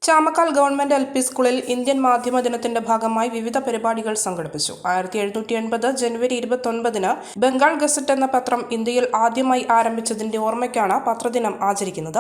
Chamakkal government LP. സ്കൂളിൽ Indian മാധ്യമ ദിനത്തിന്റെ ഭാഗമായി വിവിധ പരിപാടികൾ സംഘടിപ്പിച്ചു. 1780 ജനുവരി 29-ന് ബംഗാൾ ഗസറ്റ് എന്ന പത്രം ഇന്ത്യയിൽ ആദ്യമായി ആരംഭിച്ചതിന്റെ ഓർമ്മയ്ക്കാണ് പത്രദിനം ആചരിക്കുന്നത്.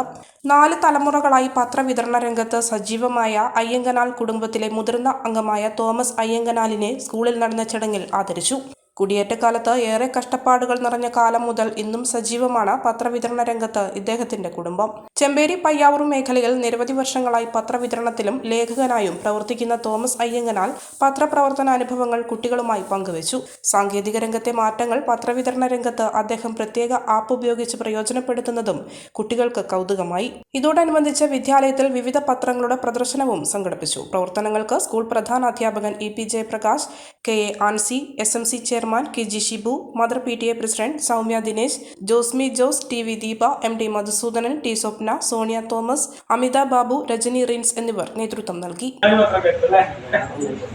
4 തലമുറകളായി പത്രവിതരണ രംഗത്ത് സജീവമായ അയ്യങ്കനാൽ കുടുംബത്തിലെ മുതിർന്ന അംഗമായ തോമസ് അയ്യങ്കനാലിനെ സ്കൂളിൽ നടന്ന ചടങ്ങിൽ ആദരിച്ചു. കുടിയേറ്റക്കാലത്ത് ഏറെ കഷ്ടപ്പാടുകൾ നിറഞ്ഞ കാലം മുതൽ ഇന്നും സജീവമാണ് പത്രവിതരണ രംഗത്ത് ഇദ്ദേഹത്തിന്റെ കുടുംബം. ചെമ്പേരി പയ്യാവൂർ മേഖലയിൽ നിരവധി വർഷങ്ങളായി പത്രവിതരണത്തിലും ലേഖകനായും പ്രവർത്തിക്കുന്ന തോമസ് അയ്യങ്കനാൽ പത്രപ്രവർത്തനാനുഭവങ്ങൾ കുട്ടികളുമായി പങ്കുവച്ചു. സാങ്കേതിക രംഗത്തെ മാറ്റങ്ങൾ പത്രവിതരണ രംഗത്ത് അദ്ദേഹം പ്രത്യേക ആപ്പ് ഉപയോഗിച്ച് പ്രയോജനപ്പെടുത്തുന്നതും കുട്ടികൾക്ക് കൗതുകമായി. ഇതോടനുബന്ധിച്ച് വിദ്യാലയത്തിൽ വിവിധ പത്രങ്ങളുടെ പ്രദർശനവും സംഘടിപ്പിച്ചു. പ്രവർത്തനങ്ങൾക്ക് സ്കൂൾ പ്രധാനാധ്യാപകൻ E P. Jayaprakash, K A. Ancy, S M C chairman K G. Shibu, mother P T A president Soumya Dinesh, Josmi Jose, T V. Deepa, M D. Madhusoodanan, T. Swapna, Sonia Thomas, Amitha Babu, Rajani Rince എന്നിവർ നേതൃത്വം നൽകി.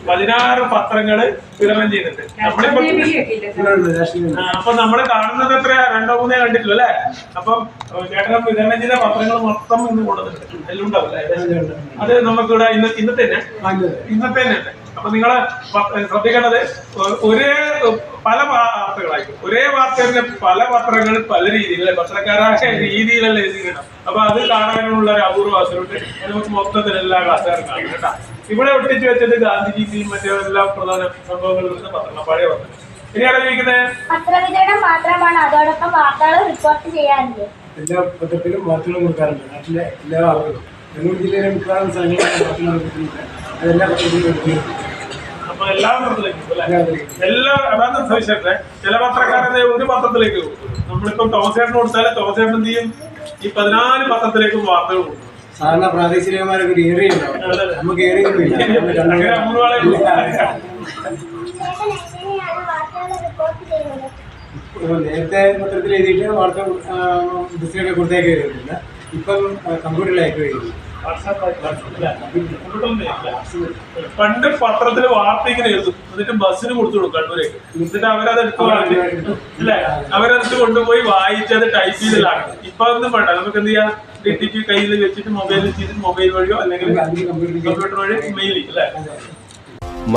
16 പത്രങ്ങൾ വിതരണം ചെയ്തിട്ടുണ്ട്. അപ്പൊ നമ്മൾ കാണുന്നത് എത്ര 2-3 കണ്ടിട്ടില്ല അല്ലേ? അപ്പം ചേട്ടൻ വിതരണം ചെയ്ത പത്രങ്ങൾ മൊത്തം ഇന്ന് കൊടുത്തിട്ടുണ്ട്. എല്ലാം ഉണ്ടാവില്ലേ? അത് നമുക്കിവിടെ ഇന്നത്തെ തന്നെ. അപ്പൊ നിങ്ങൾ ശ്രദ്ധിക്കേണ്ടത് പല വാർത്തകളായിരിക്കും. ഒരേ വാർത്തകളിലെ പല പത്രങ്ങൾ പല രീതിയിലെ പത്രക്കാരായ രീതിയിലല്ല എഴുതിക്കണം. അപ്പൊ അത് കാണാനുള്ള ഒരു അപൂർവ അവസരമുണ്ട്. നമുക്ക് മൊത്തത്തിൽ എല്ലാ ക്ലാസ്സുകാരും കാണും കേട്ടോ. ഇവിടെ ഒട്ടിച്ചു വെച്ചത് ഗാന്ധിജിയും മറ്റേ എല്ലാ പ്രധാന സംഭവങ്ങളും പത്രം പഴയ പത്രം. ഇനി അറിയിക്കുന്നത് പത്രവിതരണം മാത്രമാണ്, അതോടൊപ്പം വാർത്തകൾ റിപ്പോർട്ട് ചെയ്യാറുണ്ട്. എല്ലാ പത്രത്തിലും വാർത്തകൾ കൊടുക്കാറുണ്ട്. നാട്ടിലെ എല്ലാ ആളുകളും കണ്ണൂർ ജില്ലയിലെ മിക്കവാറും സ്ഥലങ്ങളിലും അതെല്ലാ പത്രത്തിലും. അപ്പൊ എല്ലാ പത്രത്തിലേക്കും അതാണ് സവിശേഷത. ചില പത്രക്കാരെ ഒരു പത്രത്തിലേക്ക് കൊടുക്കും. നമ്മളിപ്പോ ടോമസേട്ടന് കൊടുത്താലും ടോമസേട്ടൻ എന്ത് ചെയ്യും? ഈ 14 പത്രത്തിലേക്കും വാർത്തകൾ കൊടുക്കും. സാധാരണ പ്രാദേശികമാരൊക്കെ ഒരു ഏരിയ ഉണ്ടാവും. നമുക്ക് നേരത്തെ പത്രത്തിൽ എഴുതിയിട്ട് വാർത്ത ബുക്കിലൊക്കെ കൊടുത്തേക്ക് എഴുതിയിട്ടില്ല. ഇപ്പം കമ്പ്യൂട്ടറിലേക്ക് എഴുതി. പണ്ട് പത്രത്തിൽ വാർത്ത ഇങ്ങനെ എഴുതും, എന്നിട്ട് ബസ്സിന് കൊടുത്തു കൊടുക്കും കണ്ണൂരേക്ക്. എന്നിട്ട് അവരതെടുത്ത് കൊണ്ടുപോയി വായിച്ച് അത് ടൈപ്പ് ചെയ്തിലാക്കും. ഇപ്പൊ അതൊന്നും വേണ്ട. നമുക്ക് എന്ത് ചെയ്യാം? ഡിറ്റിക്ക് കയ്യിൽ വെച്ചിട്ട് മൊബൈലിൽ ചെയ്തിട്ട് മൊബൈൽ വഴിയോ അല്ലെങ്കിൽ കമ്പ്യൂട്ടർ വഴി മെയിൽ അല്ലേ?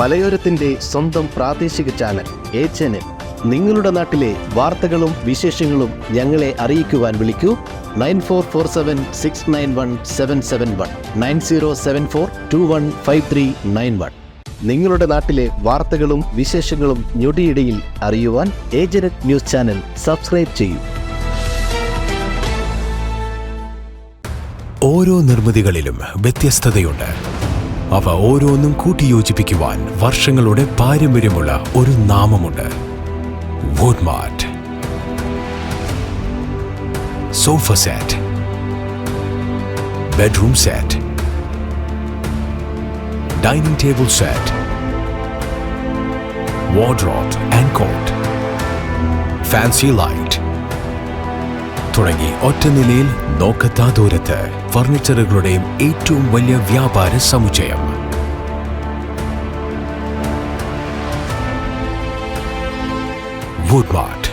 മലയോരത്തിന്റെ സ്വന്തം പ്രാദേശിക ചാനൽ എ ചാനൽ. നിങ്ങളുടെ നാട്ടിലെ വാർത്തകളും വിശേഷങ്ങളും ഞങ്ങളെ അറിയിക്കുവാൻ വിളിക്കൂ 9447691771 9074215391. നിങ്ങളുടെ നാട്ടിലെ വാർത്തകളും വിശേഷങ്ങളും ഞൊടിയിടയിൽ അറിയുവാൻ ഏജനറ്റ് ന്യൂസ് ചാനൽ സബ്സ്ക്രൈബ് ചെയ്യൂ. ഓരോ നിർമ്മിതികളിലും വ്യത്യസ്തതയുണ്ട്. അവ ഓരോന്നും കൂട്ടിയോജിപ്പിക്കുവാൻ വർഷങ്ങളുടെ പാരമ്പര്യമുള്ള ഒരു നാമമുണ്ട്. Woodmart. Sofa set, bedroom set, dining table set, wardrobe and coat, fancy light തുടങ്ങി ഒറ്റനിലയിൽ നോക്കത്താ ദൂരത്ത് ഫർണിച്ചറുകളുടെയും ഏറ്റവും വലിയ വ്യാപാര സമുച്ചയം. Woodmart,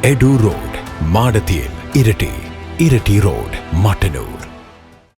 Edu Road, Madatiel, Irati Road, Mattanur.